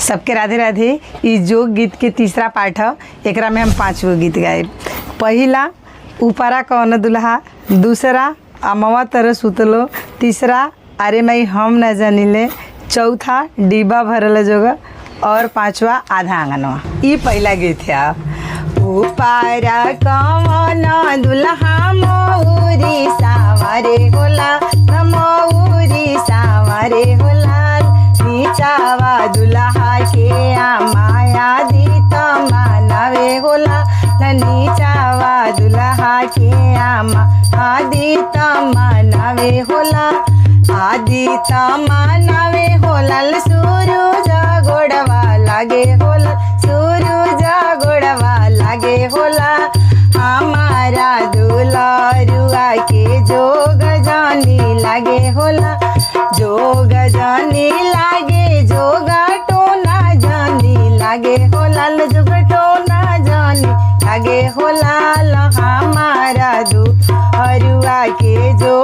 सबके राधे राधे। इस जोग गीत के तीसरा पाठ है। एकरा में हम 5 गो गीत गाए। पहला ऊपरा कौन दुल्हा, दूसरा अमवा तर सुतलो, तीसरा अरे मई हम न जानिले, चौथा डिब्बा भरल जोग और 5वां आधा आंगनवा। ये पहला गीत है। ऊपरा कौन दुल्हा मौरी सावरे होला, मौरी सावरे होला, नीचावा दुल्हा के माया दीत मानवे होला, नीचावा दुल्हा के आदित मानवे होला, आदित मानवे होला, सूरज गोड़वा लागे होला, सूरज गोड़वा लागे होला, हमारा दुल्हरुआ के जोग जानी लागे होला, जोग जानी लागे, जोगा टोना जानी लागे होला, जोग टोना जानी लागे होला, हमारा दुल्हरुआ के जो